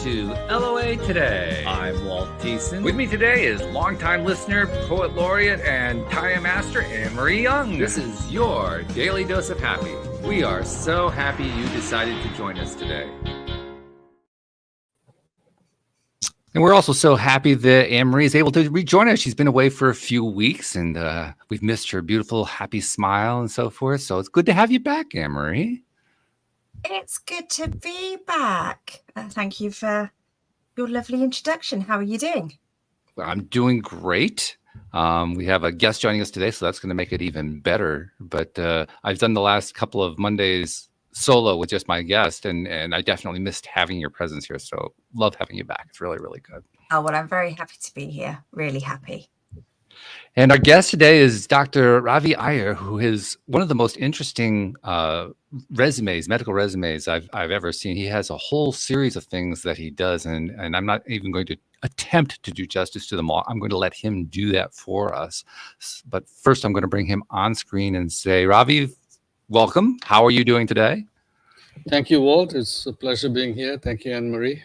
to LOA Today. I'm Walt Thiessen. With me today is longtime listener, poet laureate, and Taya master Anne-Marie Young. This is your Daily Dose of Happy. We are so happy you decided to join us today. And we're also so happy that Anne-Marie is able to rejoin us. She's been away for a few weeks, and we've missed her beautiful, happy smile and so forth. So it's good to have you back, Anne-Marie. It's good to be back. Thank you for your lovely introduction. How are you doing? Well, I'm doing great. We have a guest joining us today, so that's going to make it even better. But I've done the last couple of Mondays solo with just my guest, and I definitely missed having your presence here. So love having you back. It's really, really good. Oh, well, I'm very happy to be here. Really happy. And our guest today is Dr. Ravi Iyer, who is one of the most interesting medical resumes I've ever seen. He has a whole series of things that he does, and I'm not even going to attempt to do justice to them all. I'm going to let him do that for us. But first, I'm going to bring him on screen and say, Ravi, welcome. How are you doing today? Thank you, Walt. It's a pleasure being here. Thank you, Anne-Marie.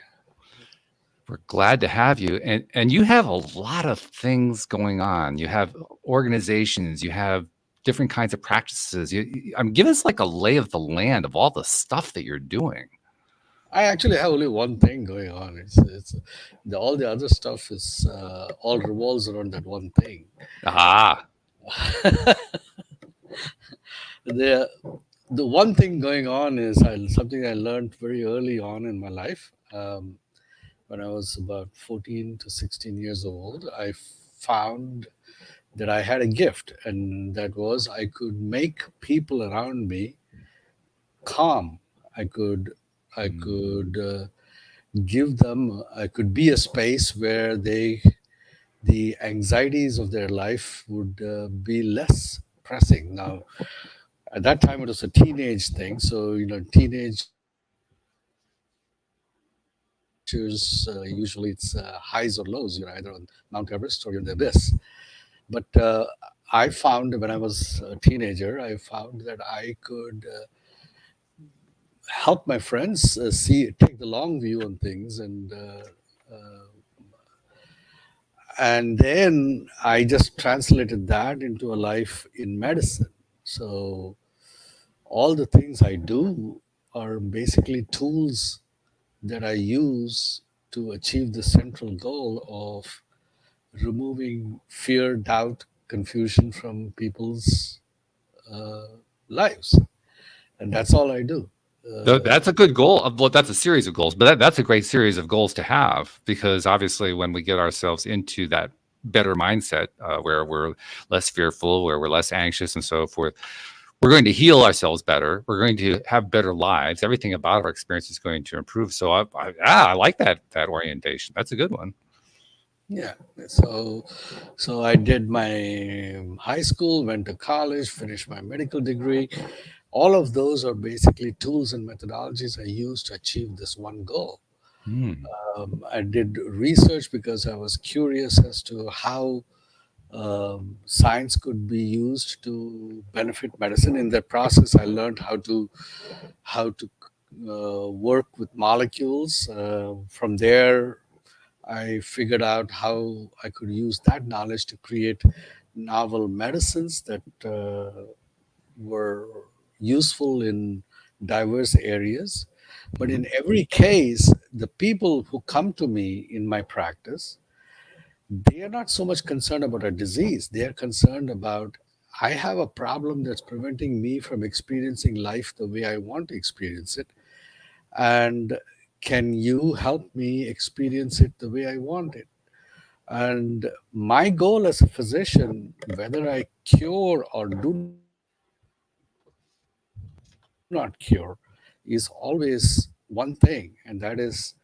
We're glad to have you. And you have a lot of things going on. You have organizations, you have different kinds of practices. Give us like a lay of the land of all the stuff that you're doing. I actually have only one thing going on. All the other stuff is all revolves around that one thing. Ah. The one thing going on is something I learned very early on in my life. When I was about 14 to 16 years old, I found that I had a gift, and that was I could make people around me calm. I could give them. I could be a space where the anxieties of their life would be less pressing. Now, at that time, it was a teenage thing. So teenagers usually it's highs or lows. You're either on Mount Everest or you're in the abyss. But I found when I was a teenager, I found that I could help my friends take the long view on things, and then I just translated that into a life in medicine. So all the things I do are basically tools that I use to achieve the central goal of removing fear, doubt, confusion from people's lives. And that's all I do. That's a good goal. Well, that's a series of goals, but that's a great series of goals to have, because obviously when we get ourselves into that better mindset where we're less fearful, where we're less anxious and so forth, we're going to heal ourselves better. We're going to have better lives. Everything about our experience is going to improve. So I like that orientation. That's a good one. Yeah. So I did my high school, went to college, finished my medical degree. All of those are basically tools and methodologies I use to achieve this one goal. I did research because I was curious as to how science could be used to benefit medicine. In that process, I learned how to work with molecules. From there, I figured out how I could use that knowledge to create novel medicines that were useful in diverse areas. But in every case, the people who come to me in my practice, they are not so much concerned about a disease. They are concerned about, I have a problem that's preventing me from experiencing life the way I want to experience it. And can you help me experience it the way I want it? And my goal as a physician, whether I cure or do not cure, is always one thing, and that is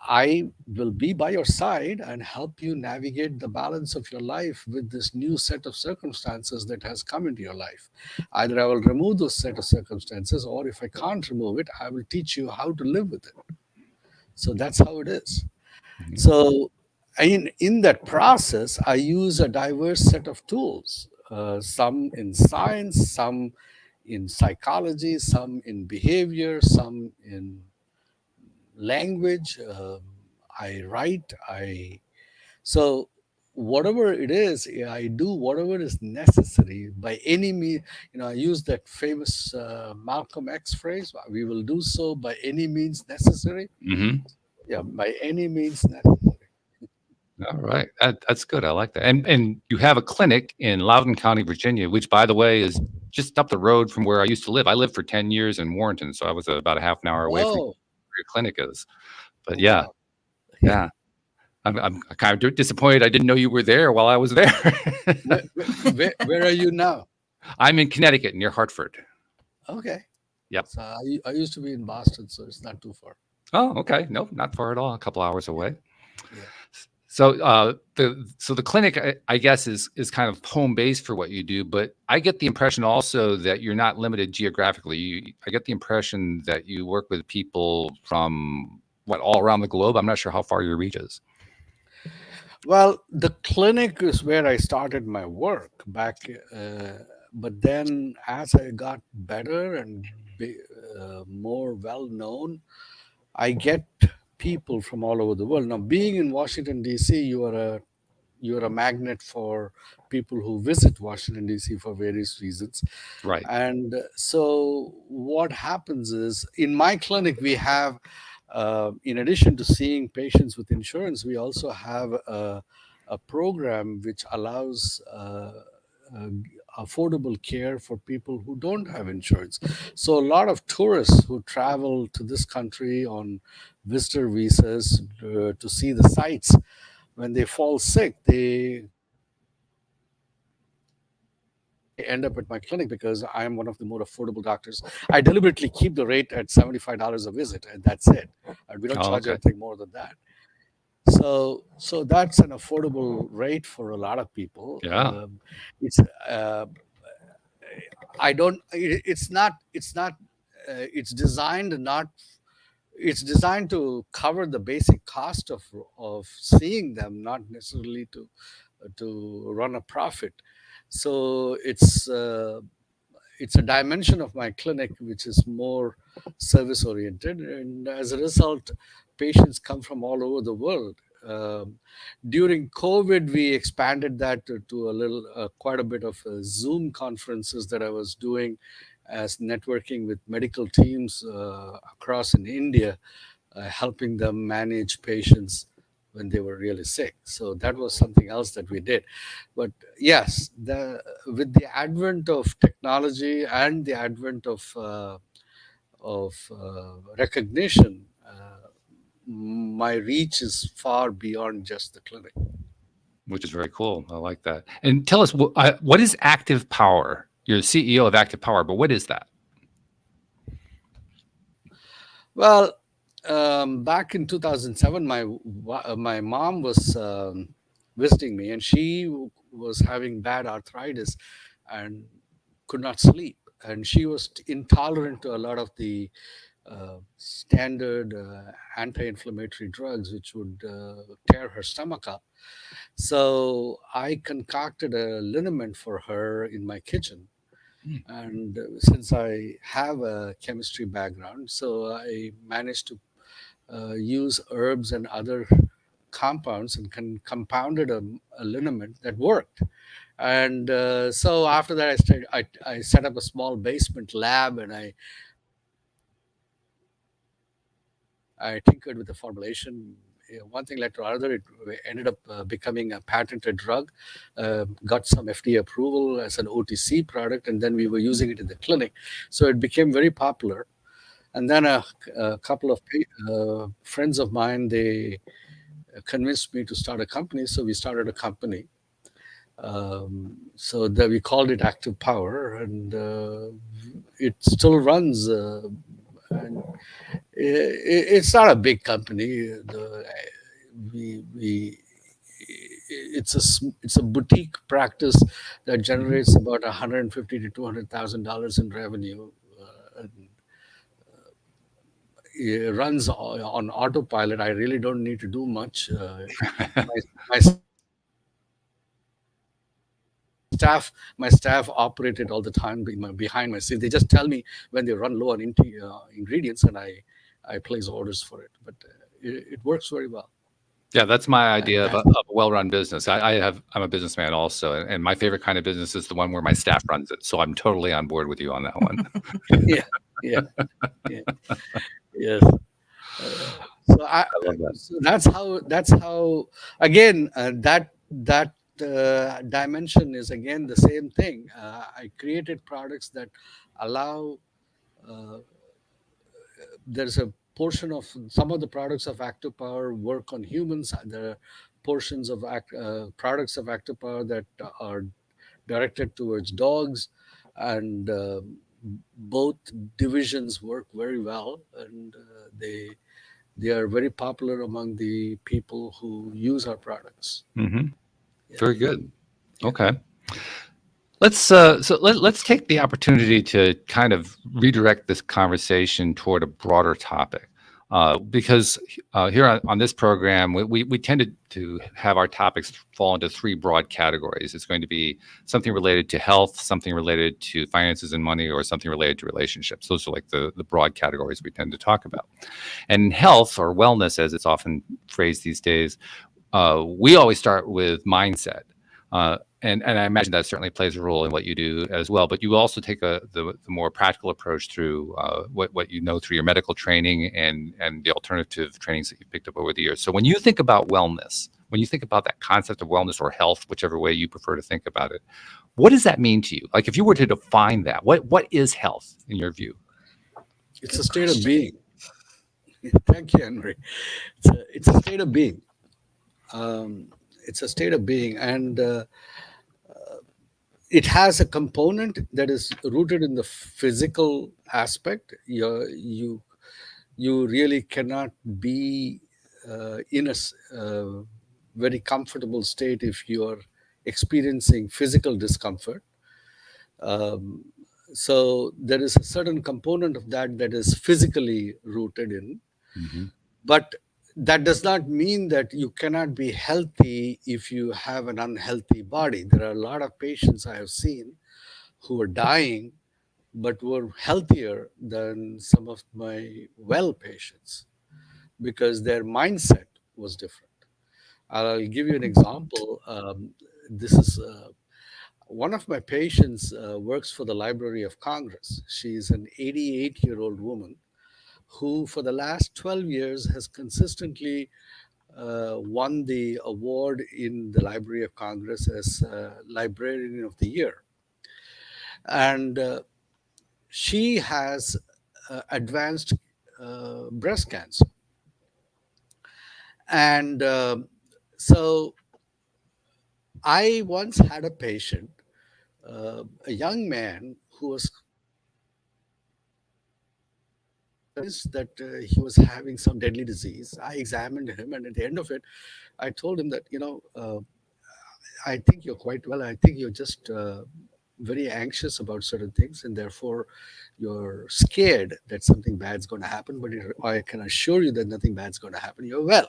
I will be by your side and help you navigate the balance of your life with this new set of circumstances that has come into your life. Either I will remove those set of circumstances, or if I can't remove it, I will teach you how to live with it. So that's how it is. So in that process, I use a diverse set of tools, some in science, some in psychology, some in behavior, some in language. I write. So whatever it is, I do whatever is necessary by any means. I use that famous Malcolm X phrase: "We will do so by any means necessary." Hmm. Yeah, by any means necessary. All right, that's good. I like that. And you have a clinic in Loudoun County, Virginia, which, by the way, is just up the road from where I used to live. I lived for 10 years in Warrenton, so I was about a half an hour away from Oh, where your clinic is. But yeah, wow. yeah, I'm kind of disappointed. I didn't know you were there while I was there. Where are you now? I'm in Connecticut, near Hartford. Okay. Yep. So I used to be in Boston, so it's not too far. Oh, okay. Nope, not far at all. A couple hours Yeah. away. Yeah. So the clinic, I guess, is kind of home base for what you do, but I get the impression also that you're not limited geographically. I get the impression that you work with people from all around the globe. I'm not sure how far your reach is. Well, the clinic is where I started my work back, but then as I got better and be, more well known, I get people from all over the world. Now, being in Washington D.C., you're a magnet for people who visit Washington D.C. for various reasons. Right. And so, what happens is in my clinic, we have, in addition to seeing patients with insurance, we also have a program which allows uh, affordable care for people who don't have insurance. So, a lot of tourists who travel to this country on visitor visas to see the sights, when they fall sick, they end up at my clinic because I am one of the more affordable doctors. I deliberately keep the rate at $75 a visit, and that's it. And we don't Oh, charge okay. anything more than that. So that's an affordable rate for a lot of people. Yeah. It's I don't. It's not. It's designed not. It's designed to cover the basic cost of seeing them, not necessarily to run a profit. So it's a dimension of my clinic which is more service oriented, and as a result, patients come from all over the world. During COVID, we expanded that to a little, quite a bit of Zoom conferences that I was doing as networking with medical teams across in India, helping them manage patients when they were really sick. So that was something else that we did. But yes, with the advent of technology and the advent of recognition, my reach is far beyond just the clinic. Which is very cool. I like that. And tell us what is Active Power? You're the CEO of Active Power, but what is that? Well, back in 2007, my mom was visiting me, and she was having bad arthritis and could not sleep, and she was intolerant to a lot of the standard anti-inflammatory drugs, which would tear her stomach up. So I concocted a liniment for her in my kitchen. Hmm. And since I have a chemistry background, so I managed to use herbs and other compounds and compounded a liniment that worked. And so after that, I set up a small basement lab, and I tinkered with the formulation. One thing led to another. It ended up becoming a patented drug, got some FDA approval as an OTC product, and then we were using it in the clinic. So it became very popular. And then a couple of friends of mine, they convinced me to start a company. So we started a company. So that we called it Active Power, and it still runs. And it's not a big company. We it's a boutique practice that Mhm. generates about 150 to $200,000 in revenue. And it runs on autopilot. I really don't need to do much. My my staff operated all the time behind my scenes. They just tell me when they run low on ingredients, and I I place orders for it. But it works very well. Yeah, that's my And idea of that, of a well-run business. I'm a businessman also, and my favorite kind of business is the one where my staff runs it. So I'm totally on board with you on that one. yeah, yeah, yeah, yes. So I love that. so that's how again that dimension is again the same thing. I created products that allow. Uh, there's a portion of some of the products of active power work on humans. There are portions of products of active power that are directed towards dogs, and both divisions work very well, and they are very popular among the people who use our products. Hmm. Yeah, Very good. yeah. Okay. Let's take the opportunity to kind of redirect this conversation toward a broader topic, because here on this program we tended to have our topics fall into three broad categories. It's going to be something related to health, something related to finances and money, or something related to relationships. Those are like the broad categories we tend to talk about. And health, or wellness as it's often phrased these days, we always start with mindset. And I imagine that certainly plays a role in what you do as well. But you also take the more practical approach through what you know through your medical training and the alternative trainings that you've picked up over the years. So when you think about wellness, when you think about that concept of wellness or health, whichever way you prefer to think about it, what does that mean to you? Like if you were to define that, what is health in your view? It's Good a state of question. being. Thank you, Henry. It's a state of being. Um, it's a state of being, and it has a component that is rooted in the physical aspect. You really cannot be in a very comfortable state if you are experiencing physical discomfort. Um, so there is a certain component of that that is physically rooted in, Hmm. but that does not mean that you cannot be healthy if you have an unhealthy body. There are a lot of patients I have seen who are dying but were healthier than some of my well patients because their mindset was different. I'll give you an example. This is one of my patients works for the Library of Congress. She's an 88-year-old woman who, for the last 12 years, has consistently won the award in the Library of Congress as Librarian of the Year. And she has advanced breast cancer. And so I once had a patient, a young man who was that he was having some deadly disease. I examined him, and at the end of it, I told him that, I think you're quite well. I think you're just very anxious about certain things, and therefore you're scared that something bad's going to happen. But I can assure you that nothing bad's going to happen. You're well.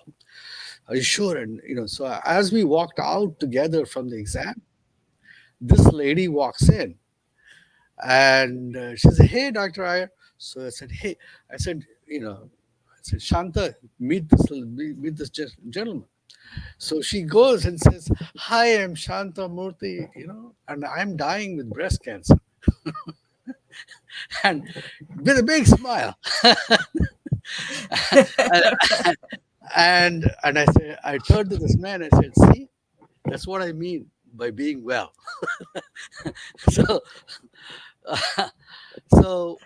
Are you sure? And so as we walked out together from the exam, this lady walks in, and she said, "Hey, Dr. Iyer." So I said, "Hey," I said, I said, "Shanta, meet this gentleman." So she goes and says, "Hi, I'm Shanta Murthy, and I'm dying with breast cancer." And with a big smile. And I turned to this man and I said, "See, that's what I mean by being well." So, so,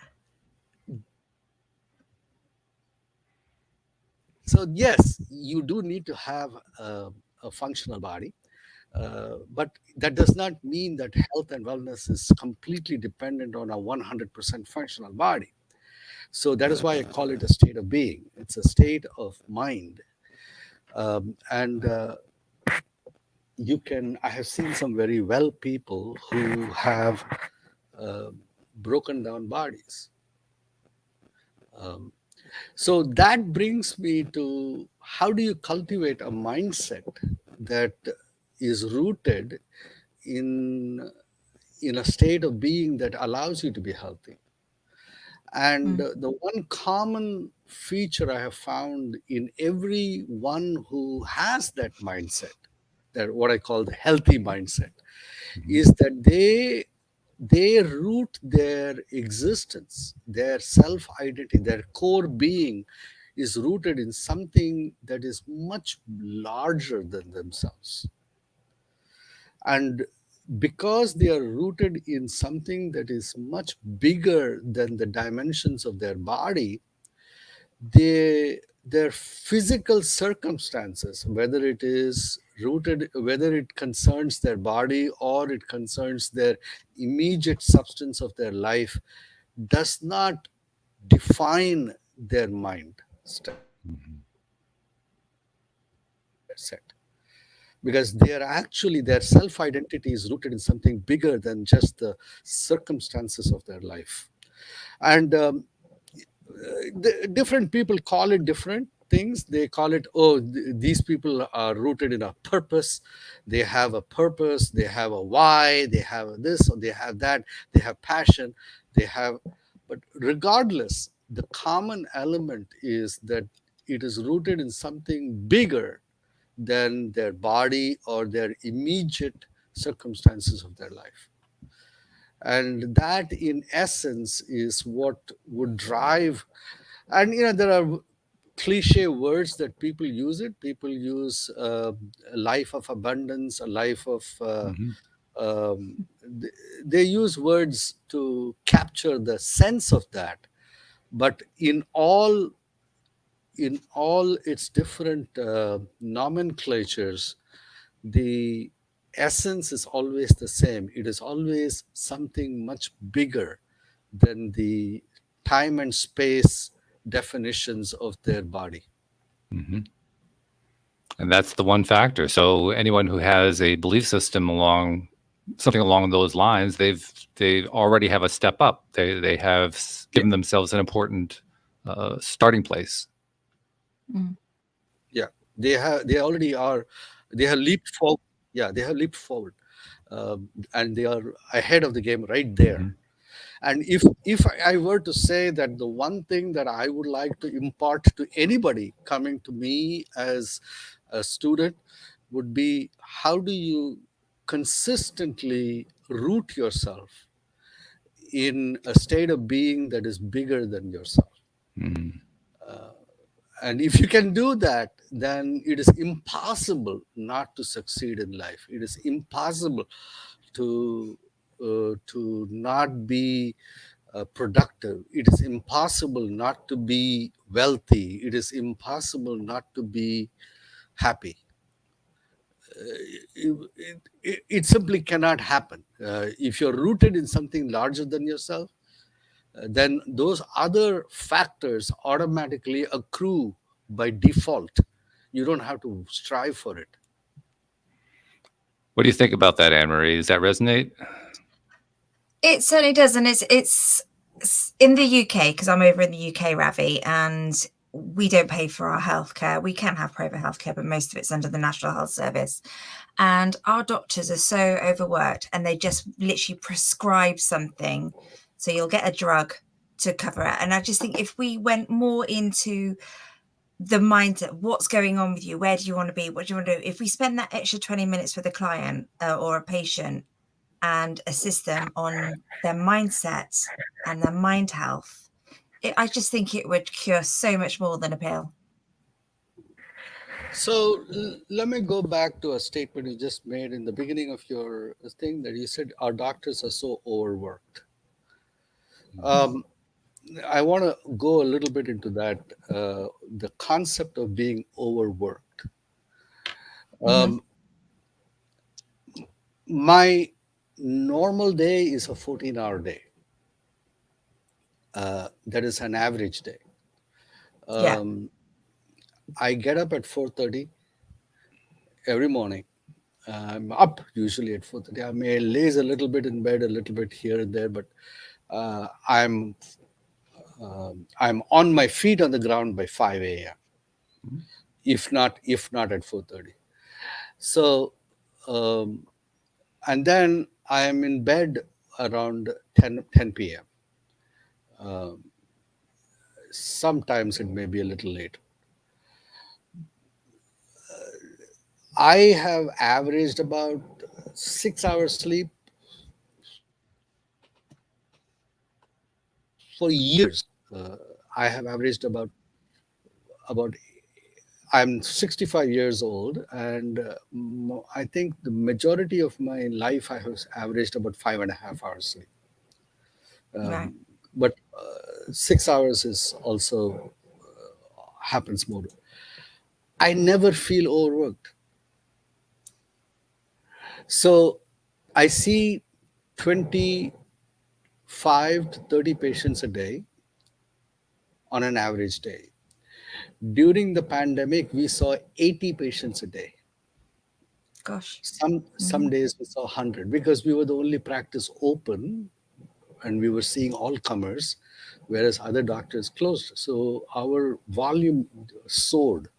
so yes, you do need to have a functional body. But that does not mean that health and wellness is completely dependent on a 100% functional body. So that is why I call it a state of being. It's a state of mind. And I have seen some very well people who have uh, broken down bodies. Um, so that brings me to how do you cultivate a mindset that is rooted in in a state of being that allows you to be healthy. And Mm. the one common feature I have found in everyone who has that mindset, that what I call the healthy mindset, Mhm. is that they root their existence, their self identity, their core being is rooted in something that is much larger than themselves. And because they are rooted in something that is much bigger than the dimensions of their body, their physical circumstances, whether it is rooted, whether it concerns their body or it concerns their immediate substance of their life, does not define their Mhm. set, because they are actually, their self identity is rooted in something bigger than just the circumstances of their life. And different people call it different things. They call it, oh, these people are rooted in a purpose. They have a purpose, they have a why, they have this or they have that, they have passion, they have. But regardless, the common element is that it is rooted in something bigger than their body or their immediate circumstances of their life. And that in essence is what would drive. And there are cliche words that people use. It people use a life of abundance, a life of Mhm. they use words to capture the sense of that. But in all its different nomenclatures, the essence is always the same. It is always something much bigger than the time and space definitions of their body. Mhm. And that's the one factor. So anyone who has a belief system along something along those lines, they already have a step up. They have Yeah, given themselves an important starting place. Mm. yeah. They already are. They have leaped forward. Yeah, they have leaped forward, and they are ahead of the game right there. Mhm. And if I were to say that the one thing that I would like to impart to anybody coming to me as a student would be, how do you consistently root yourself in a state of being that is bigger than yourself? Mhm. And if you can do that, then it is impossible not to succeed in life. It is impossible to not be productive. It is impossible not to be wealthy. It is impossible not to be happy. It simply cannot happen. If you're rooted in something larger than yourself, then those other factors automatically accrue by default. You don't have to strive for it. What do you think about that, Anne Marie? Does that resonate? It certainly does, and it's in the UK, because I'm over in the UK, Ravi, and we don't pay for our healthcare. We can have private healthcare, but most of it's under the National Health Service. And our doctors are so overworked, and they just literally prescribe something, so you'll get a drug to cover it. And I just think if we went more into the mindset, what's going on with you, where do you want to be, what do you want to do, if we spend that extra 20 minutes with a client or a patient and assist them on their mindset and their mind health, I just think it would cure so much more than a pill. So let me go back to a statement you just made in the beginning of your thing, that you said our doctors are so overworked. Mhm. Um, I want to go a little bit into that, the concept of being overworked. Mm-hmm. Um, my normal day is a 14-hour day. That is an average day. Yeah. Um, I get up at 4:30 every morning. I'm up usually at 4:30. I may laze a little bit in bed, a little bit here and there, but uh, I'm I'm on my feet on the ground by 5 a.m. If not at 4:30. So um, and then I am in bed around 10 p.m. sometimes it may be a little late. I have averaged about 6 hours sleep for years. I have averaged about I'm 65 years old, and I think the majority of my life I have averaged about 5.5 hours sleep. Right. But 6 hours is also happens more. I never feel overworked. So I see 25 to 30 patients a day on an average day. During the pandemic, we saw 80 patients a day. Gosh. Some Hmm. days we saw 100 because we were the only practice open and we were seeing all comers, whereas other doctors closed. So our volume soared.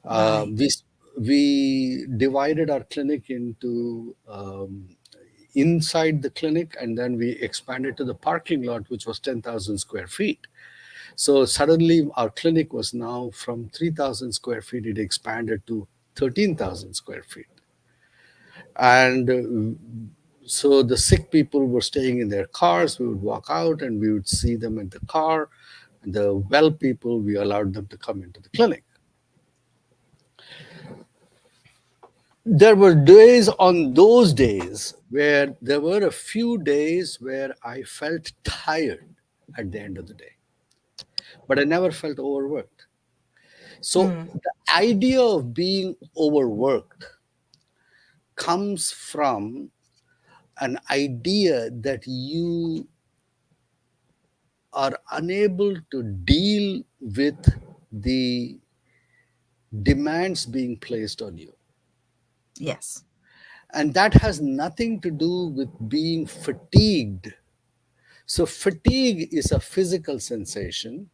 Uh, Right. we we divided our clinic into inside the clinic, and then we expanded to the parking lot, which was 10,000 square feet. So suddenly our clinic was now from 3,000 square feet, it expanded to 13,000 square feet. And so the sick people were staying in their cars. We would walk out and we would see them in the car. And the well people, we allowed them to come into the clinic. There were days on those days where there were a few days where I felt tired at the end of the day, but I never felt overworked. So Mm. the idea of being overworked comes from an idea that you are unable to deal with the demands being placed on you. Yes. And that has nothing to do with being fatigued. So, fatigue is a physical sensation,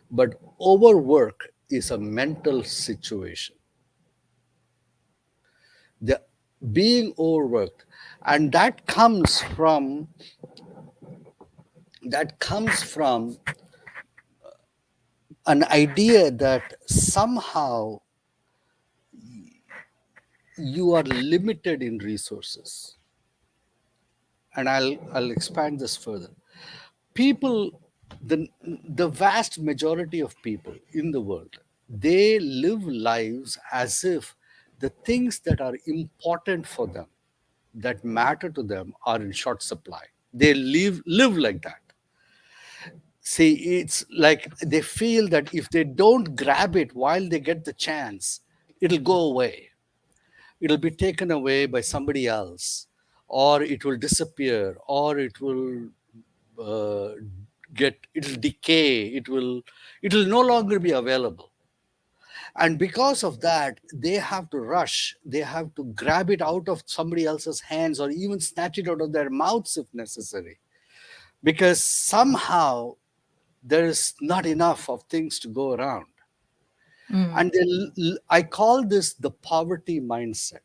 but overwork is a mental situation. The being overworked, and that comes from an idea that somehow you are limited in resources. And I'll expand this further. People, the vast majority of people in the world, they live lives as if the things that are important for them, that matter to them, are in short supply. They live like that. See, it's like they feel that if they don't grab it while they get the chance, it'll go away. It'll be taken away by somebody else, or it will disappear, or it will uh, it'll decay, it will no longer be available. And because of that, they have to rush, they have to grab it out of somebody else's hands, or even snatch it out of their mouths if necessary, because somehow there is not enough of things to go around. Mm. And I call this the poverty mindset,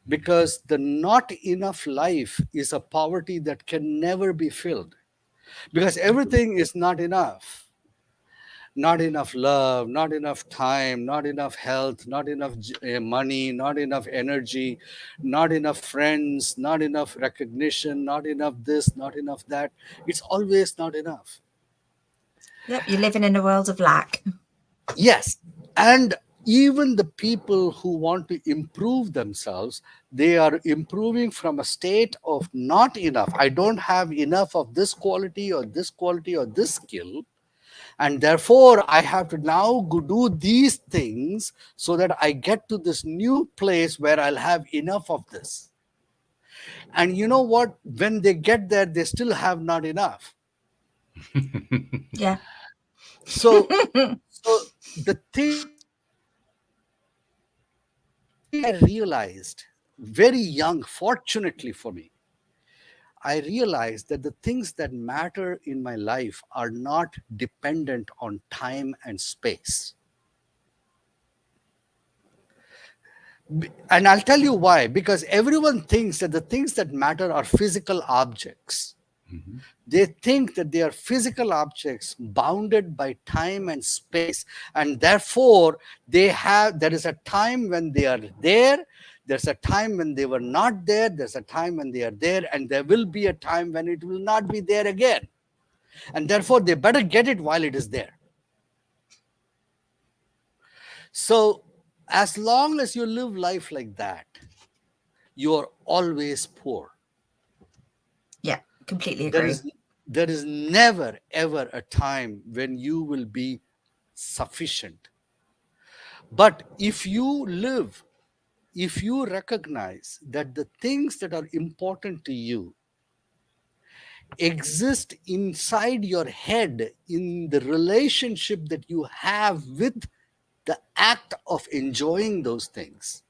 because the not enough life is a poverty that can never be filled, because everything is not enough. Not enough love, not enough time, not enough health, not enough money, not enough energy, not enough friends, not enough recognition, not enough this, not enough that. It's always not enough. Yep. You're living in a world of lack. Yes. And even the people who want to improve themselves, they are improving from a state of not enough. I don't have enough of this quality or this quality or this skill. And therefore, I have to now go do these things so that I get to this new place where I'll have enough of this. And you know what? When they get there, they still have not enough. Yeah. So, so the thing I realized very young, fortunately for me, I realized that the things that matter in my life are not dependent on time and space. And I'll tell you why. Because everyone thinks that the things that matter are physical objects. Mhm. They think that they are physical objects bounded by time and space, and therefore there is a time when they are there, there's a time when they were not there, there's a time when they are there, and there will be a time when it will not be there again. And therefore, they better get it while it is there. So, as long as you live life like that, you are always poor. Yeah, completely There agree. is there is never ever a time when you will be sufficient. But if you recognize that the things that are important to you exist inside your head in the relationship that you have with the act of enjoying those things,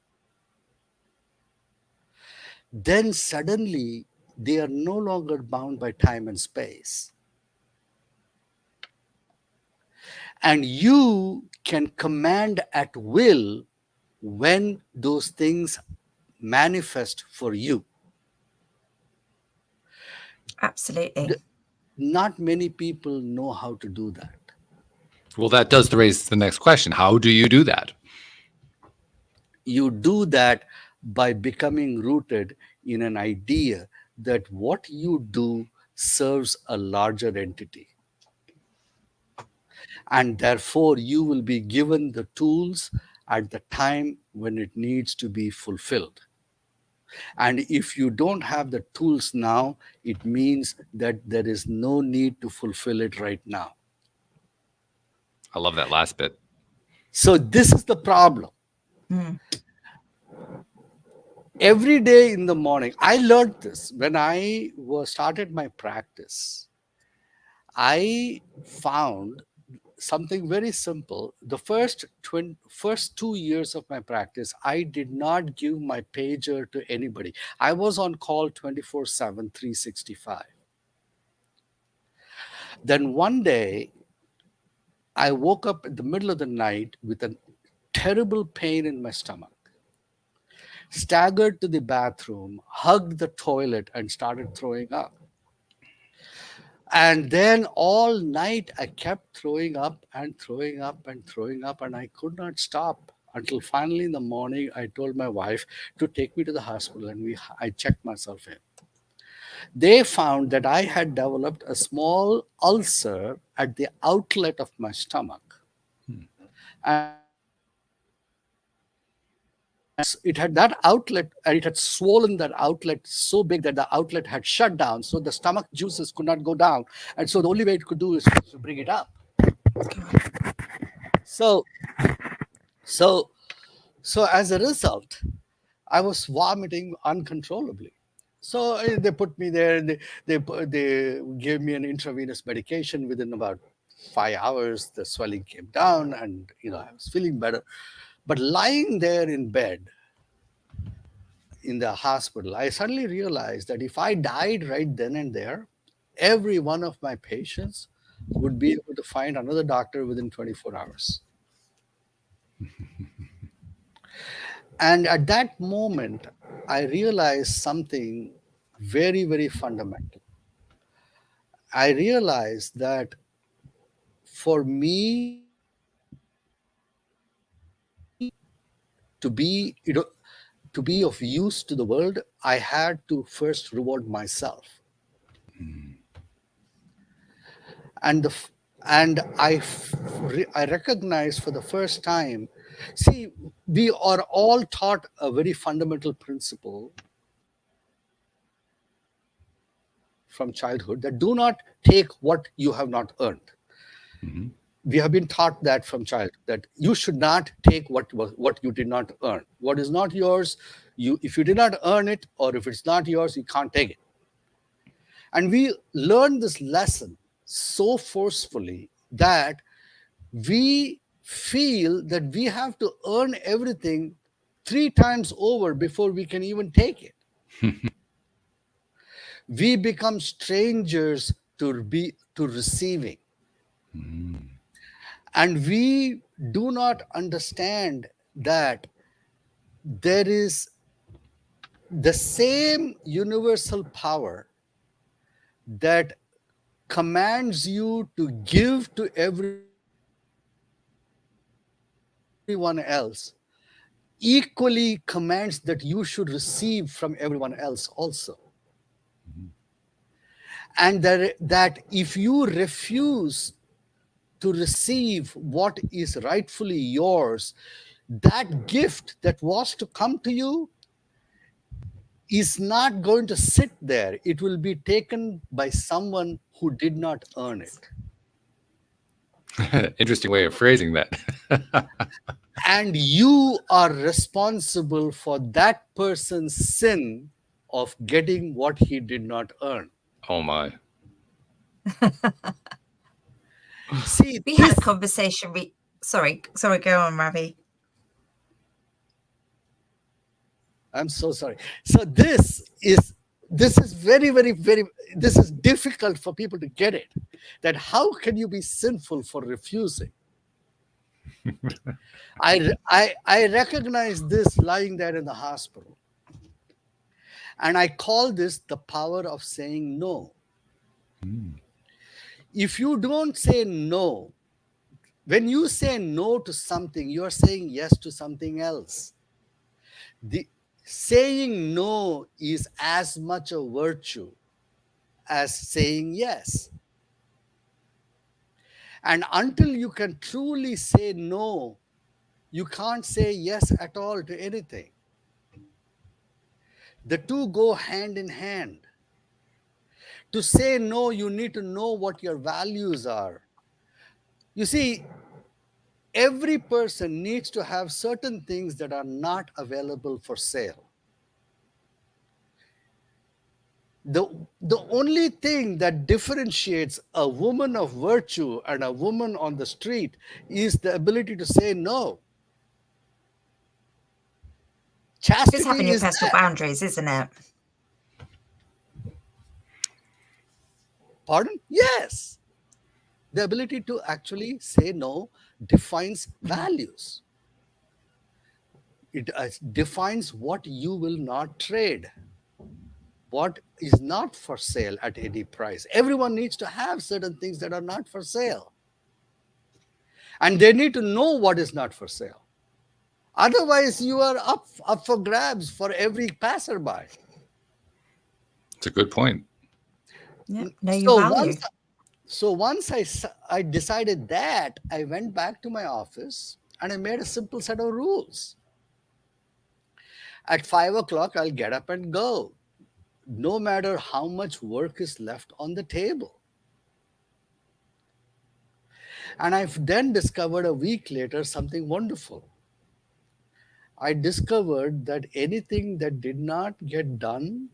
then suddenly they are no longer bound by time and space. And you can command at will when those things manifest for you. Absolutely. Not many people know how to do that. Well, that does raise the next question. How do you do that? You do that by becoming rooted in an idea that what you do serves a larger entity. And therefore, you will be given the tools at the time when it needs to be fulfilled. And if you don't have the tools now, it means that there is no need to fulfill it right now. I love that last bit. So, this is the problem. Mm, Every day in the morning, I learned this when I was started my practice. I found something very simple. The first 2 years of my practice, I did not give my pager to anybody. I was on call 24/7, 365. Then one day, I woke up in the middle of the night with a terrible pain in my stomach, staggered to the bathroom, hugged the toilet, and started throwing up. And then all night I kept throwing up and throwing up and throwing up, and I could not stop until finally in the morning I told my wife to take me to the hospital, and I checked myself in. They found that I had developed a small ulcer at the outlet of my stomach. Hmm. It had that outlet, and it had swollen that outlet so big that the outlet had shut down, so the stomach juices could not go down, and so the only way it could do is to bring it up. So so so as a result, I was vomiting uncontrollably. So they put me there. They gave me an intravenous medication. Within about 5 hours, the swelling came down, and I was feeling better. But lying there in bed in the hospital, I suddenly realized that if I died right then and there, every one of my patients would be able to find another doctor within 24 hours. And at that moment, I realized something very, very fundamental. I realized that for me to be, to be of use to the world, I had to first reward myself. Mm. And the f- and I recognized for the first time. See, we are all taught a very fundamental principle from childhood that do not take what you have not earned. Mhm. We have been taught that from child, that you should not take what you did not earn. What is not yours, if you did not earn it, or if it's not yours, you can't take it. And we learn this lesson so forcefully that we feel that we have to earn everything three times over before we can even take it. We become strangers to receiving, Mm. and we do not understand that there is the same universal power that commands you to give to everyone else equally commands that you should receive from everyone else also. And that if you refuse to receive what is rightfully yours, that gift that was to come to you is not going to sit there. It will be taken by someone who did not earn it. Interesting way of phrasing that. And you are responsible for that person's sin of getting what he did not earn. Oh my. See, We had a this, conversation. Sorry, go on, Ravi. I'm so sorry. So this is very, very, very, this is difficult for people to get it. That how can you be sinful for refusing? I recognize this lying there in the hospital. And I call this the power of saying no. If you don't say no, when you say no to something, you are saying yes to something else. The saying no is as much a virtue as saying yes. And until you can truly say no, you can't say yes at all to anything. The two go hand in hand. To say no, you need to know what your values are. You see, every person needs to have certain things that are not available for sale. The only thing that differentiates a woman of virtue and a woman on the street is the ability to say no. It's having Chastity your is personal there. boundaries, isn't it? Pardon? Yes. The ability to actually say no defines values. It defines what you will not trade, what is not for sale at any price. Everyone needs to have certain things that are not for sale. And they need to know what is not for sale. Otherwise, you are up for grabs for every passerby. It's a good point. Yeah, know your So value. once I decided that, I went back to my office and I made a simple set of rules. At 5 o'clock, I'll get up and go, no matter how much work is left on the table. And I've then discovered a week later something wonderful. I discovered that anything that did not get done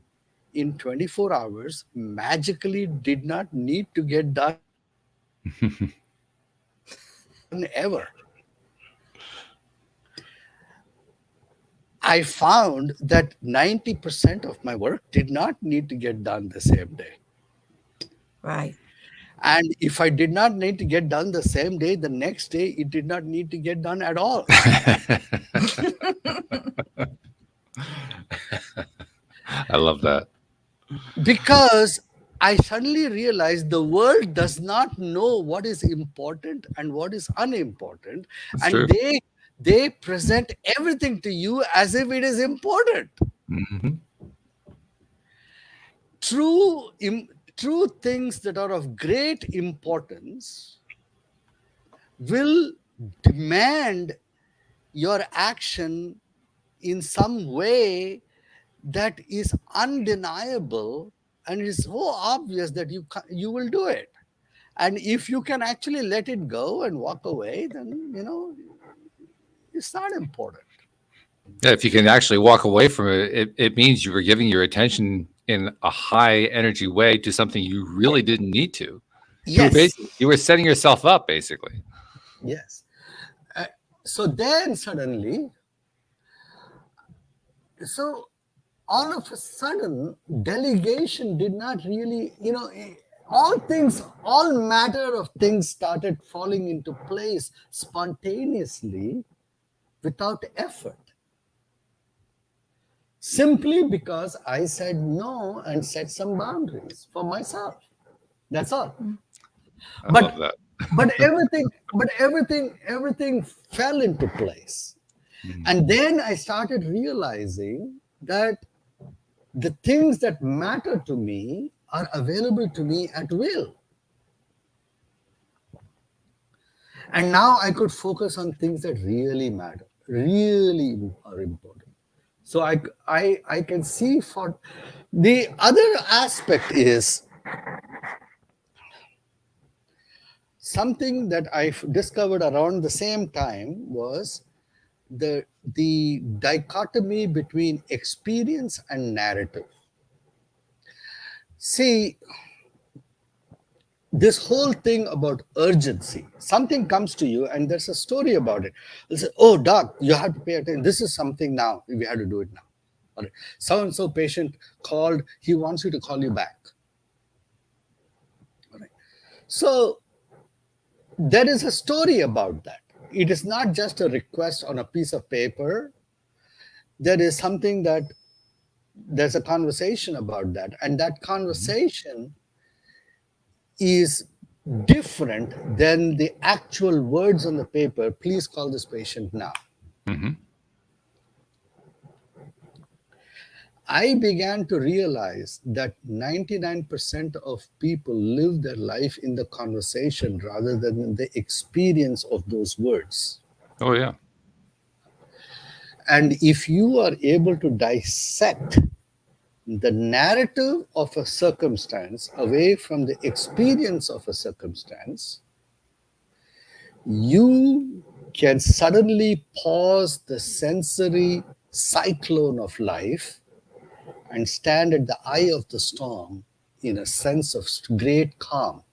in 24 hours magically did not need to get done ever. I found that 90% of my work did not need to get done the same day. Right. And if I did not need to get done the same day, the next day, it did not need to get done at all. I love that. Because I suddenly realized the world does not know what is important and what is unimportant. That's And true. they present everything to you as if it is important. Mhm. True, true things that are of great importance will demand your action in some way that is undeniable and is so obvious that you will do it. And if you can actually let it go and walk away, then it's not important. Yeah, if you can actually walk away from it, it means you were giving your attention in a high energy way to something you really didn't need to. Yes, You were setting yourself up basically. yes. Uh, so then suddenly, so all of a sudden, delegation did not really, all matter of things started falling into place spontaneously without effort. Simply because I said no and set some boundaries for myself. That's all. I But love that. everything fell into place. Mhm. And then I started realizing that the things that matter to me are available to me at will. And now I could focus on things that really matter, really are important. So I can see for the other aspect is something that I discovered around the same time was the dichotomy between experience and narrative. See, this whole thing about urgency, something comes to you and there's a story about it. They'll say, oh doc, you have to pay attention, this is something now, we have to do it now. All right. So and so patient called, he wants you to call you back. All right. So there is a story about that. It is not just a request on a piece of paper. There is something that there's a conversation about that, and that conversation is different than the actual words on the paper. Please call this patient now. Mm-hmm. I began to realize that 99% of people live their life in the conversation rather than in the experience of those words. Oh yeah. And if you are able to dissect the narrative of a circumstance away from the experience of a circumstance, you can suddenly pause the sensory cyclone of life and stand at the eye of the storm in a sense of great calm.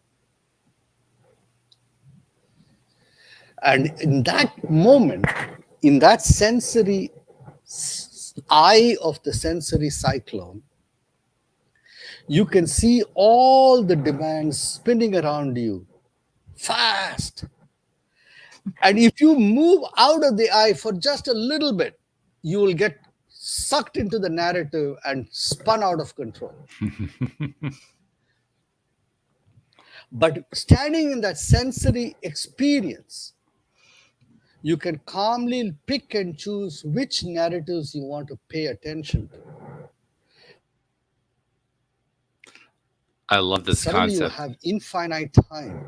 And in that moment, in that sensory eye of the sensory cyclone, you can see all the demands spinning around you fast. And if you move out of the eye for just a little bit, you will get sucked into the narrative and spun out of control. But standing in that sensory experience, you can calmly pick and choose which narratives you want to pay attention to. I love this Suddenly you concept. have infinite time.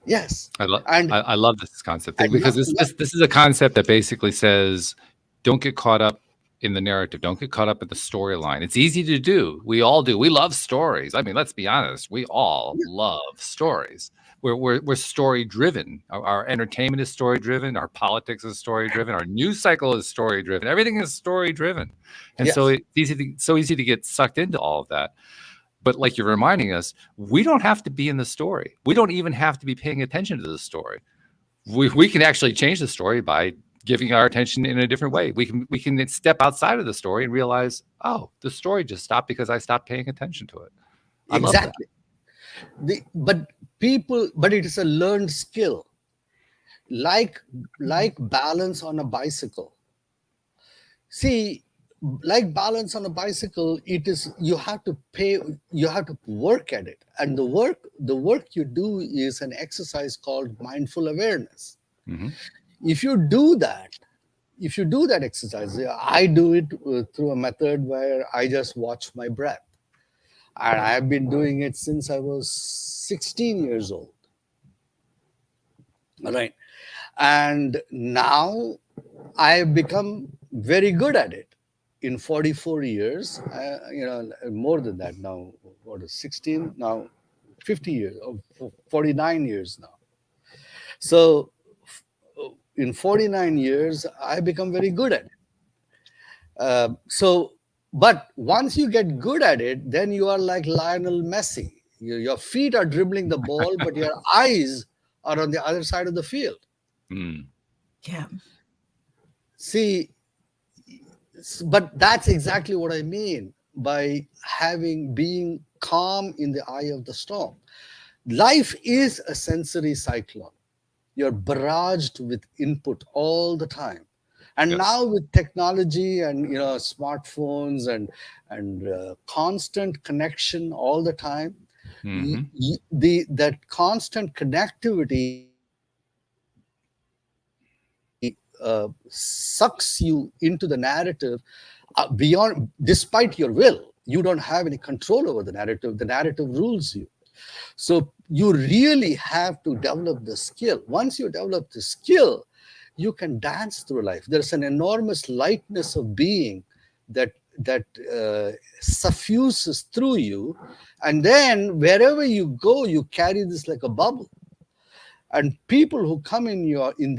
Yes. And I love this concept and because this is a concept that basically says, don't get caught up in the narrative. Don't get caught up in the storyline. It's easy to do. We all do. We love stories. I mean, let's be honest. We all love stories. We're story driven. Our entertainment is story driven. Our politics is story driven. Our news cycle is story driven. Everything is story driven, and yes. so it's so easy to get sucked into all of that. But like you're reminding us, we don't have to be in the story. We don't even have to be paying attention to the story. We can actually change the story by giving our attention in a different way. We can step outside of the story and realize, oh, the story just stopped because I stopped paying attention to it. I exactly. love that. But it is a learned skill, like balance on a bicycle. See, like balance on a bicycle, it is you have to work at it, and the work you do is an exercise called mindful awareness. Mm-hmm. If you do that exercise, I do it through a method where I just watch my breath, and I have been doing it since I was 16 years old. All right, and now I have become very good at it. In 44 years, more than that now. What is 16 now? 50 years, 49 years now. So in 49 years, I become very good at it. But once you get good at it, then you are like Lionel Messi. Your feet are dribbling the ball, but your eyes are on the other side of the field. Mm. Yeah. See, but that's exactly what I mean by being calm in the eye of the storm. Life is a sensory cyclone. You're barraged with input all the time. And Yes. now with technology and smartphones and constant connection all the time, Hmm. that constant connectivity sucks you into the narrative beyond, despite your will. You don't have any control over the narrative. The narrative rules you. So you really have to develop the skill. Once you develop the skill, you can dance through life. There's an enormous lightness of being that suffuses through you, and then wherever you go, you carry this like a bubble. And people who come in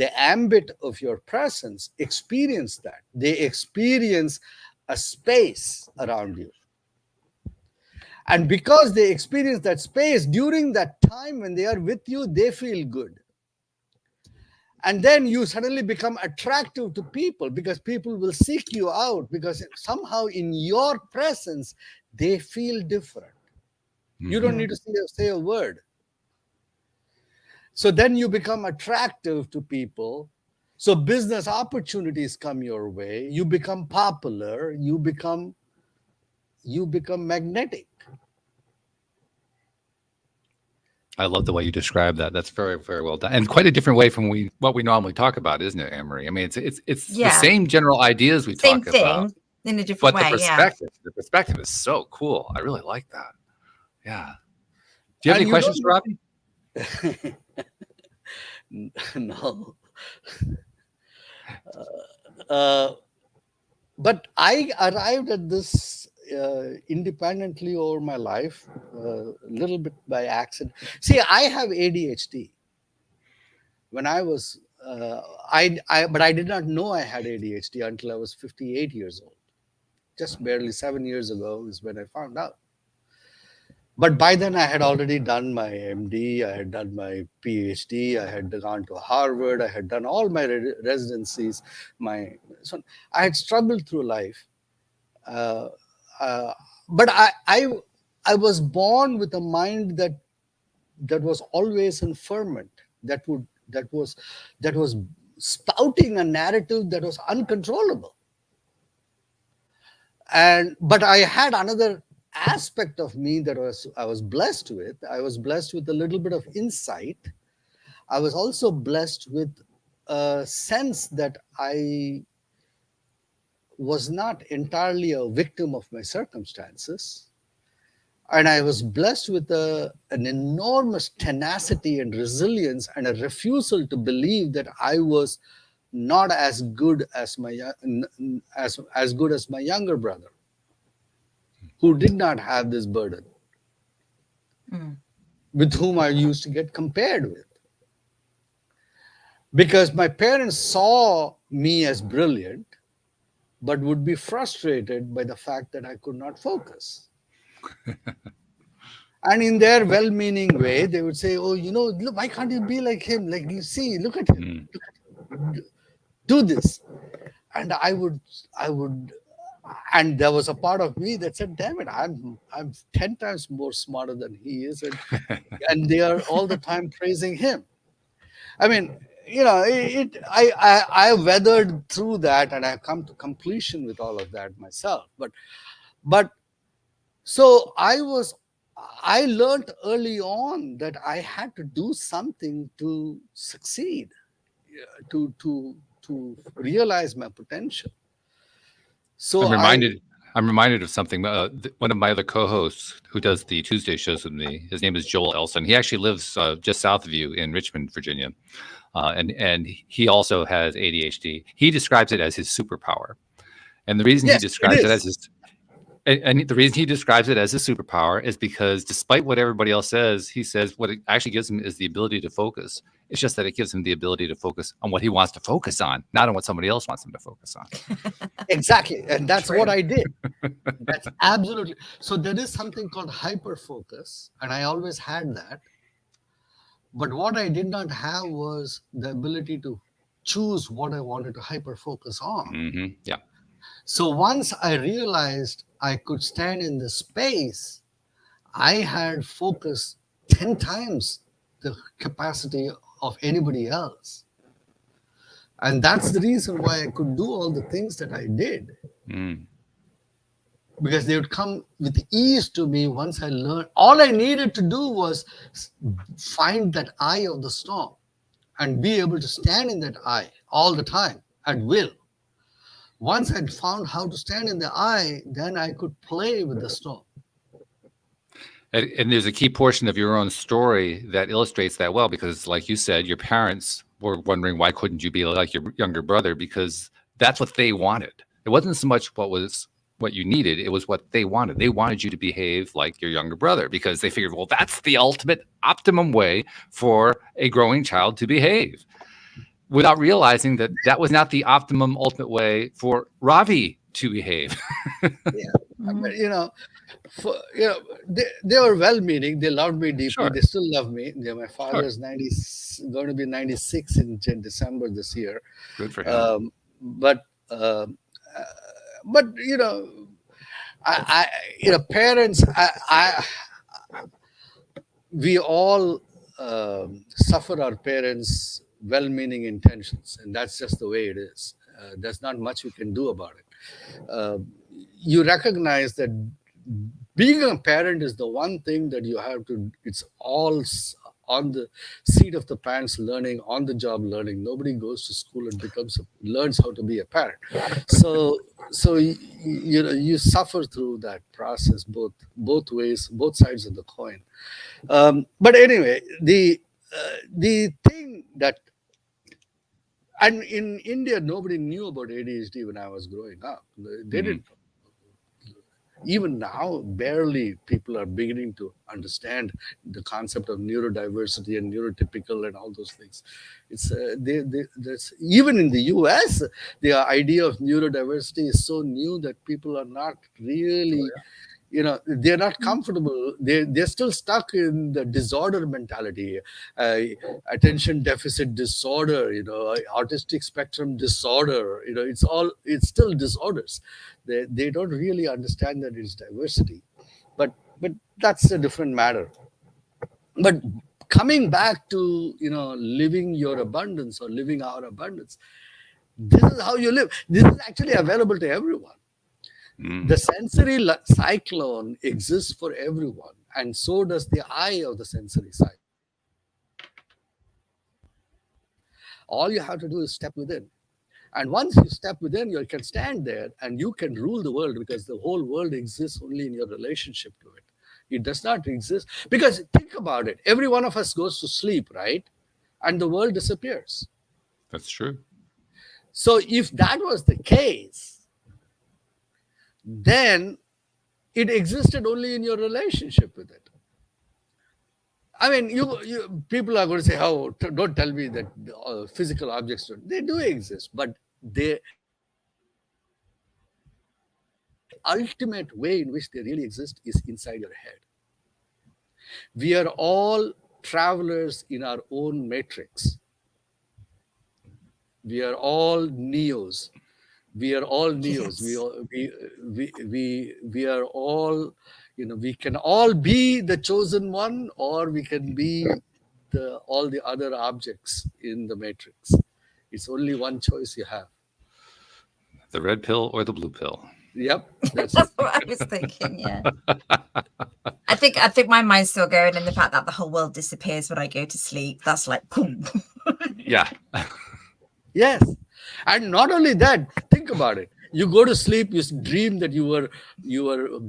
the ambit of your presence experience that. They experience a space around you. And because they experience that space during that time when they are with you, they feel good. And then you suddenly become attractive to people because people will seek you out because somehow in your presence, they feel different. You don't need to say a word. So then you become attractive to people. So business opportunities come your way. You become popular. You become magnetic. I love the way you describe that. That's very, very well done, and quite a different way from what we normally talk about, isn't it, Anne-Marie? I mean, it's the Yeah. same general ideas we Same talk about, thing in a different but way. Yeah. the perspective is so cool. I really like that. Yeah. Do you have And any you questions for don't. Robbie? No. Uh, but I arrived at this independently over my life, a little bit by accident. See, I have ADHD. When I was, but I did not know I had ADHD until I was 58 years old. Just barely 7 years ago is when I found out. But by then I had already done my MD, I had done my PhD, I had gone to Harvard, I had done all my residencies. So I had struggled through life, uh, uh, but I was born with a mind that was always in ferment, that was spouting a narrative that was uncontrollable. But I had another aspect of me that I was blessed with. I was blessed with a little bit of insight. I was also blessed with a sense that I was not entirely a victim of my circumstances. And I was blessed with an enormous tenacity and resilience and a refusal to believe that I was not as good as as good as my younger brother, who did not have this burden, with whom I used to get compared with. Because my parents saw me as brilliant, but would be frustrated by the fact that I could not focus. And in their well meaning way, they would say, oh, look, why can't you be like him? Like, you see, look at him. Mm. Do this. And I would, and there was a part of me that said, damn it, I'm 10 times more smarter than he is. And they are all the time praising him. I mean, I weathered through that and I've come to completion with all of that myself. But so I learned early on that I had to do something to succeed, to realize my potential. So I'm reminded. I'm reminded of something. One of my other co-hosts who does the Tuesday shows with me, his name is Joel Elson. He actually lives just south of you in Richmond, Virginia, and he also has ADHD. He describes it as his superpower, and the reason he yes, it describes it as is. his and the reason he describes it as a superpower is because despite what everybody else says, he says what it actually gives him is the ability to focus. It's just that it gives him the ability to focus on what he wants to focus on, not on what somebody else wants him to focus on. Exactly. And that's True. what I did. That's absolutely. So there is something called hyper focus, and I always had that. But what I did not have was the ability to choose what I wanted to hyper focus on. Yeah. So once I realized I could stand in the space, I had focus 10 times the capacity of anybody else. And that's the reason why I could do all the things that I did. Mm. Because they would come with ease to me once I learned. All I needed to do was find that eye of the storm and be able to stand in that eye all the time at will. Once I'd found how to stand in the eye, then I could play with the storm. And there's a key portion of your own story that illustrates that well, because like you said, your parents were wondering, why couldn't you be like your younger brother? Because that's what they wanted. It wasn't so much what you needed, it was what they wanted. They wanted you to behave like your younger brother because they figured, well, that's the ultimate optimum way for a growing child to behave, without realizing that that was not the optimum ultimate way for Ravi to behave. Yeah. But, they were well-meaning. They loved me deeply. Sure. They still love me. My father is going to be 96 in December this year. Good for him. But parents. We all suffer our parents' well-meaning intentions, and that's just the way it is. There's not much we can do about it. You recognize that being a parent is the one thing that you have to. It's all on the seat of the pants learning, on the job learning. Nobody goes to school and learns how to be a parent. So you suffer through that process both ways, both sides of the coin. But anyway, the thing that, and in India, nobody knew about ADHD when I was growing up. They didn't. Even now, barely people are beginning to understand the concept of neurodiversity and neurotypical and all those things. It's even in the US, the idea of neurodiversity is so new that people are not really, they're not comfortable. They're still stuck in the disorder mentality, attention deficit disorder, autistic spectrum disorder. It's still disorders. They don't really understand that it's diversity, but that's a different matter. But coming back to living your abundance or living our abundance, this is how you live. This is actually available to everyone. The sensory cyclone exists for everyone, and so does the eye of the sensory cyclone. All you have to do is step within. And once you step within, you can stand there and you can rule the world, because the whole world exists only in your relationship to it. It does not exist. Because think about it. Every one of us goes to sleep, right? And the world disappears. That's true. So if that was the case, then it existed only in your relationship with it. I mean, you people are going to say, "Oh, don't tell me that physical objects they do exist, but the ultimate way in which they really exist is inside your head." We are all travelers in our own matrix. We are all neos. We are all neos. We are all, we can all be the chosen one, or we can be all the other objects in the matrix. It's only one choice you have. The red pill or the blue pill. Yep, that's what I was thinking. Yeah, I think my mind's still going in the fact that the whole world disappears when I go to sleep. That's like, boom. Yeah. Yes. And not only that, think about it. You go to sleep, you dream that you were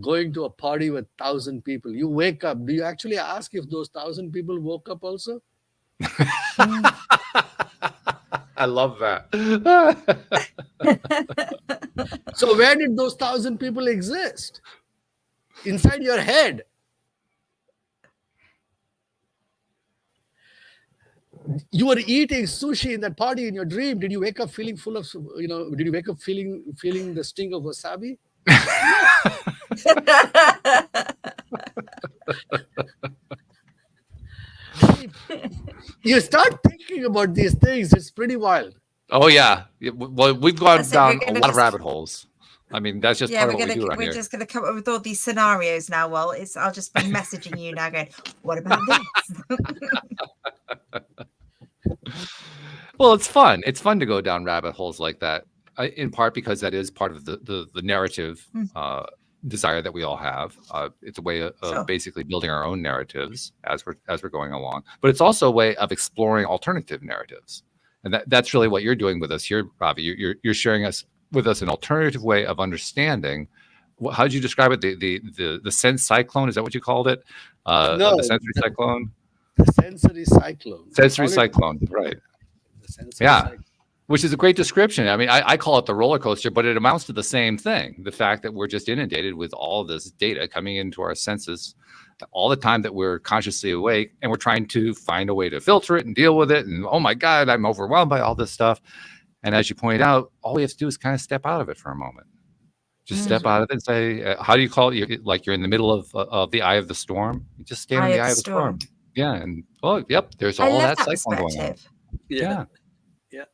going to a party with 1,000 people. You wake up. Do you actually ask if those 1,000 people woke up also? I love that. So where did those 1,000 people exist? Inside your head. You were eating sushi in that party in your dream. Did you wake up feeling full of, did you wake up feeling the sting of wasabi? You start thinking about these things, it's pretty wild. Oh, yeah. Well, we've gone down a lot of rabbit holes. I mean, that's just part of what we do around here. We're just going to come up with all these scenarios now. Well, I'll just be messaging you now going, what about this? Well, it's fun. It's fun to go down rabbit holes like that, in part because that is part of the narrative Mm. desire that we all have. It's a way of Sure. basically building our own narratives as we're going along. But it's also a way of exploring alternative narratives, and that's really what you're doing with us here, Ravi. You're sharing with us an alternative way of understanding. How did you describe it? The sense cyclone, is that what you called it? No, The sensory cyclone. the sensory cyclone. I Sensory call it cyclone, right? the sensory Yeah. cyclone. Which is a great description. I mean, I call it the roller coaster, but it amounts to the same thing. The fact that we're just inundated with all this data coming into our senses all the time that we're consciously awake, and we're trying to find a way to filter it and deal with it. And oh my God, I'm overwhelmed by all this stuff. And as you pointed out, all we have to do is kind of step out of it for a moment. Just step out of it and say, how do you call it? Like you're in the middle of the eye of the storm. You just stand in the eye of the storm. Yeah. And oh, yep, there's I all love that that cyclone going on. perspective. Yeah. Yeah.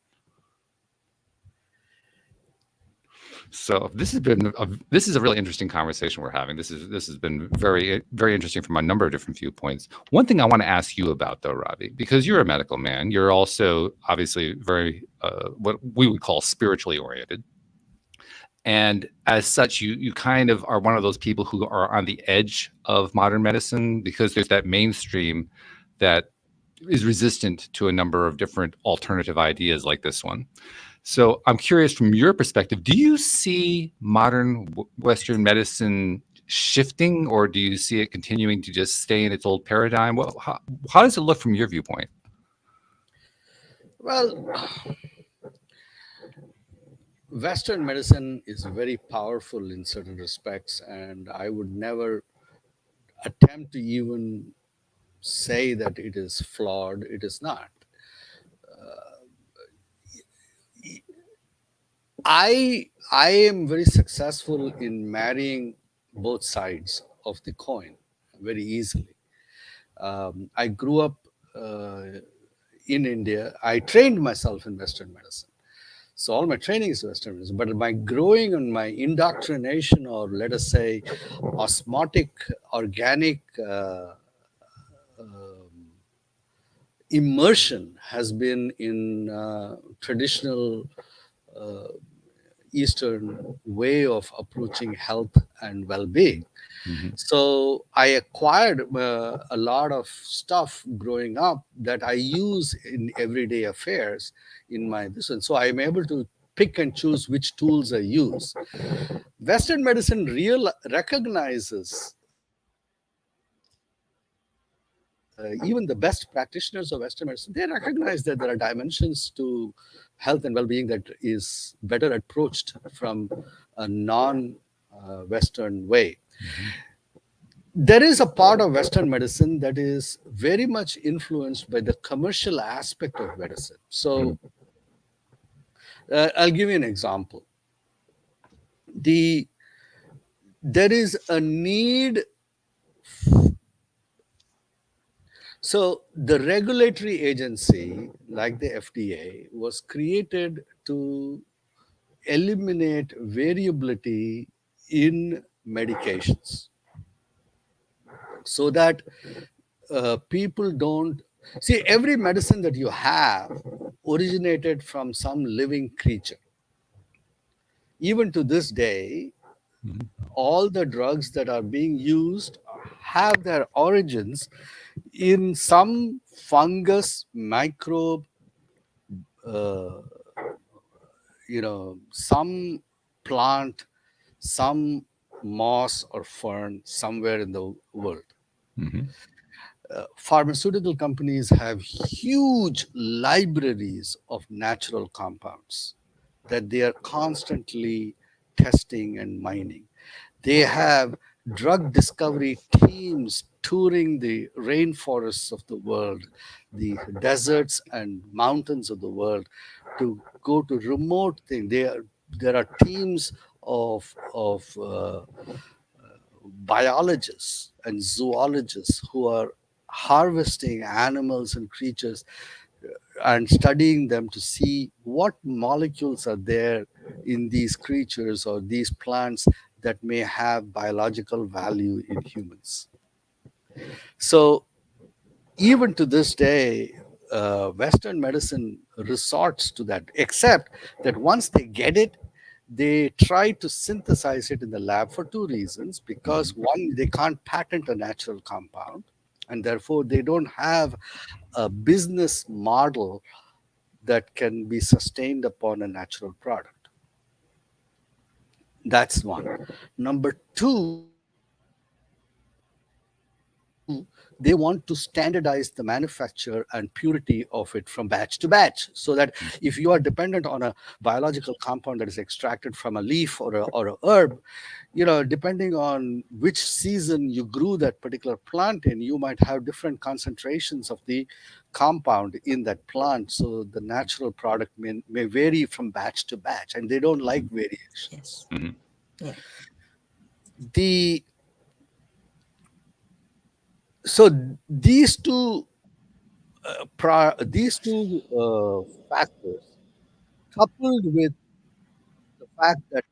So this is a really interesting conversation we're having. This has been very, very interesting from a number of different viewpoints. One thing I want to ask you about, though, Ravi, because you're a medical man, you're also obviously very what we would call spiritually oriented, and as such, you kind of are one of those people who are on the edge of modern medicine because there's that mainstream that is resistant to a number of different alternative ideas like this one. So I'm curious, from your perspective, do you see modern Western medicine shifting, or do you see it continuing to just stay in its old paradigm? How does it look from your viewpoint? Well, Western medicine is very powerful in certain respects, and I would never attempt to even say that it is flawed. It is not. I am very successful in marrying both sides of the coin very easily. I grew up in India. I trained myself in Western medicine. So all my training is Western medicine, but my growing and my indoctrination, or let us say osmotic, organic immersion, has been in traditional Eastern way of approaching health and well-being. Mm-hmm. So I acquired a lot of stuff growing up that I use in everyday affairs in my this one. So I'm able to pick and choose which tools I use. Western medicine recognizes even the best practitioners of Western medicine, they recognize that there are dimensions to health and well-being that is better approached from a non-Western way. Mm-hmm. There is a part of Western medicine that is very much influenced by the commercial aspect of medicine. So I'll give you an example. There is a need. So the regulatory agency, like the FDA, was created to eliminate variability in medications so that people don't see. Every medicine that you have originated from some living creature. Even to this day, all the drugs that are being used have their origins in some fungus, microbe, some plant, some moss or fern somewhere in the world. Mm-hmm. Pharmaceutical companies have huge libraries of natural compounds that they are constantly testing and mining. They have drug discovery teams touring the rainforests of the world, the deserts and mountains of the world, to go to remote things. There are teams of biologists and zoologists who are harvesting animals and creatures and studying them to see what molecules are there in these creatures or these plants that may have biological value in humans. So even to this day, Western medicine resorts to that, except that once they get it, they try to synthesize it in the lab for two reasons. Because one, they can't patent a natural compound, and therefore they don't have a business model that can be sustained upon a natural product. That's one. Number two, they want to standardize the manufacture and purity of it from batch to batch, so that if you are dependent on a biological compound that is extracted from a leaf or a herb, depending on which season you grew that particular plant in, you might have different concentrations of the compound in that plant. So the natural product may vary from batch to batch, and they don't like variations. Yes. Mhm. Yeah. The so these two factors, coupled with the fact that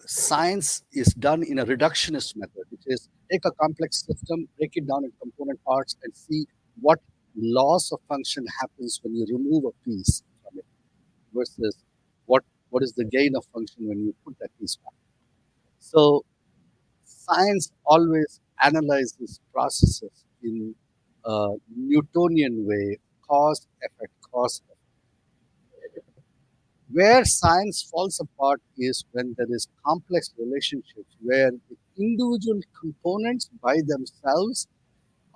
science is done in a reductionist method, which is take a complex system, break it down in component parts, and see what loss of function happens when you remove a piece from it, versus what what is the gain of function when you put that piece back. So science always analyzes processes in a Newtonian way, cause effect, cause effect. Where science falls apart is when there is complex relationships where the individual components by themselves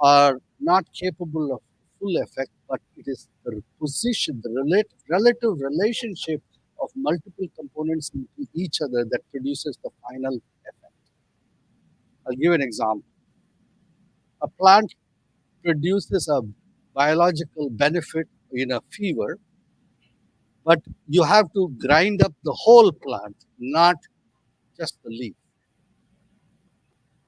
are not capable of full effect, but it is the position, the relative relationship of multiple components into each other that produces the final effect. I'll give an example. A plant produces a biological benefit in a fever, but you have to grind up the whole plant, not just the leaf,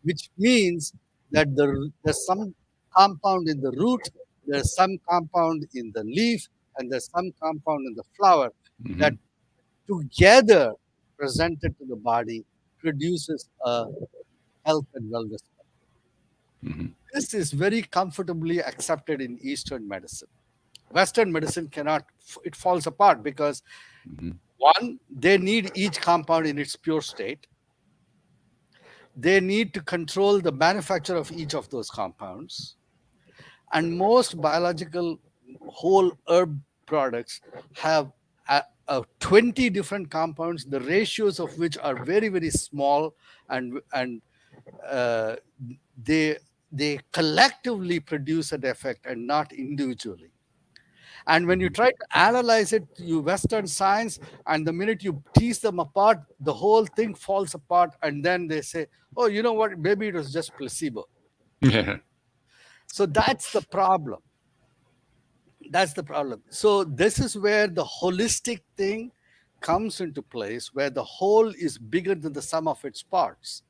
which means that there's some compound in the root, there's some compound in the leaf, and there's some compound in the flower that Mhm. together presented to the body produces a health and wellness. Mhm. This is very comfortably accepted in Eastern medicine. Western medicine cannot, it falls apart because Mhm. one, they need each compound in its pure state. They need to control the manufacture of each of those compounds. And most biological whole herb products have 20 different compounds, the ratios of which are very, very small, and uh, they they collectively produce an effect and not individually. And when you Mhm. try to analyze it, you Western science, and the minute you tease them apart, the whole thing falls apart. And then they say, oh, you know what? Maybe it was just placebo. Yeah. So that's the problem. That's the problem. So this is where the holistic thing comes into place, where the whole is bigger than the sum of its parts.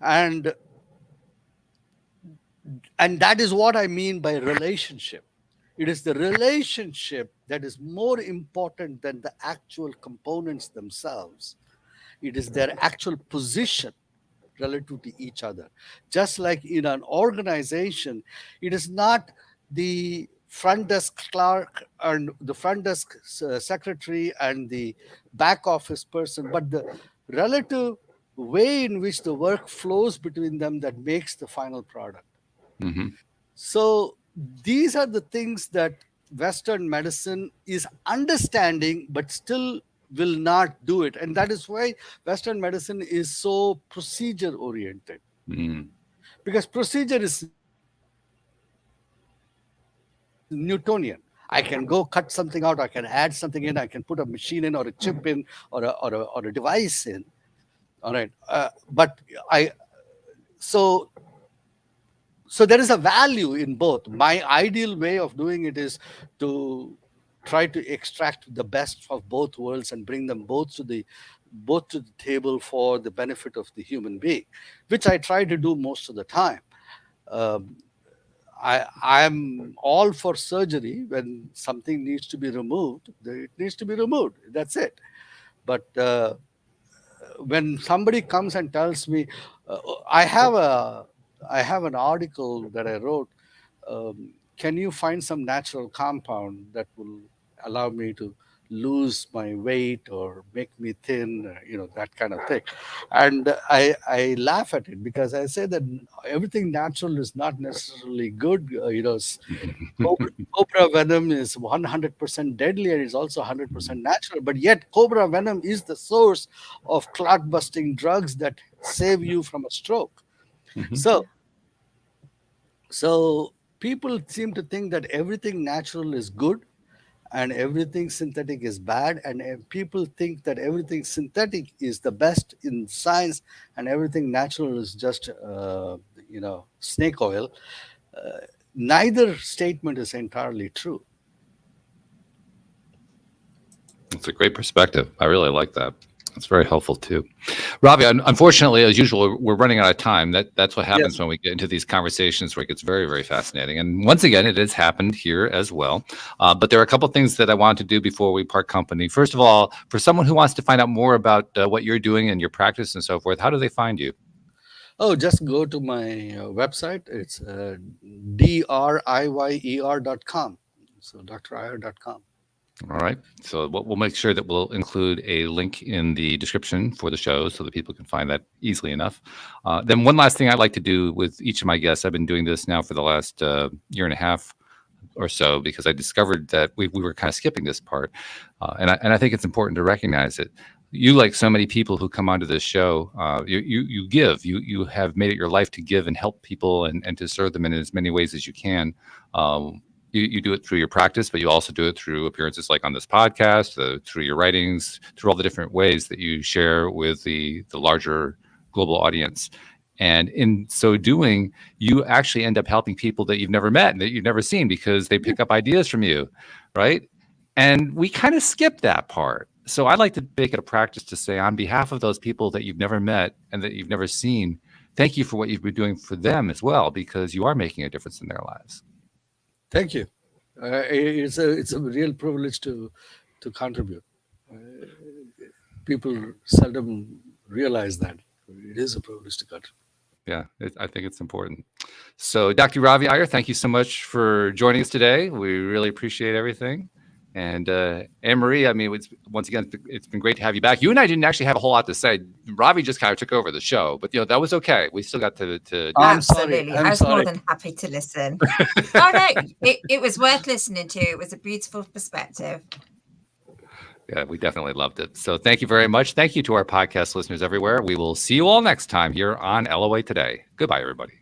And and that is what I mean by relationship. It is the relationship that is more important than the actual components themselves. It is their actual position relative to each other. Just like in an organization, it is not the front desk clerk and the front desk secretary and the back office person, but the relative way in which the work flows between them that makes the final product. Mhm. So these are the things that Western medicine is understanding, but still will not do it. And that is why Western medicine is so procedure oriented. Mhm. Because procedure is Newtonian. I can go cut something out, I can add something in, I can put a machine in or a chip in or a device in. All right. But so so there is a value in both. My ideal way of doing it is to try to extract the best of both worlds and bring them both to the table for the benefit of the human being, which I try to do most of the time. um, I am all for surgery. When something needs to be removed, it needs to be removed, that's it. But when somebody comes and tells me, I have a I have an article that I wrote. Can you find some natural compound that will allow me to lose my weight or make me thin, that kind of thing? And I laugh at it because I say that everything natural is not necessarily good. Cobra venom is 100% deadly and is also 100% natural, but yet cobra venom is the source of clot busting drugs that save you from a stroke. Mhm. So, so people seem to think that everything natural is good and everything synthetic is bad, and people think that everything synthetic is the best in science and everything natural is just snake oil. Neither statement is entirely true. It's a great perspective. I really like that. It's very helpful too. Ravi, unfortunately, as usual, we're running out of time. That's what happens Yes. when we get into these conversations where it gets very, very fascinating. And once again, it has happened here as well. But there are a couple of things that I wanted to do before we part company. First of all, for someone who wants to find out more about what you're doing and your practice and so forth, how do they find you? Oh, just go to my website. It's driyer.com. So driyer.com. All right. So we'll make sure that we'll include a link in the description for the show so that people can find that easily enough. Then one last thing I'd like to do with each of my guests, I've been doing this now for the last year and a half or so because I discovered that we were kind of skipping this part. And I think it's important to recognize it. You, like so many people who come onto this show, you give. You have made it your life to give and help people and to serve them in as many ways as you can. You do it through your practice, but you also do it through appearances like on this podcast, through your writings, through all the different ways that you share with the larger global audience. And in so doing, you actually end up helping people that you've never met and that you've never seen because they pick up ideas from you, right? And we kind of skip that part. So I'd like to make it a practice to say, on behalf of those people that you've never met and that you've never seen, thank you for what you've been doing for them as well, because you are making a difference in their lives. Thank you. It's a real privilege to contribute. People seldom realize that it is a privilege to contribute. Yeah, I think it's important. So, Dr. Ravi Iyer, thank you so much for joining us today. We really appreciate everything. And Anne-Marie, I mean, once again, it's been great to have you back. You and I didn't actually have a whole lot to say. Ravi just kind of took over the show, but that was okay. We still got to I'm sorry. Absolutely. I'm I was sorry. more than happy to listen. Oh, no, it was worth listening to. It was a beautiful perspective. Yeah, we definitely loved it. So thank you very much. Thank you to our podcast listeners everywhere. We will see you all next time here on LOA Today. Goodbye, everybody.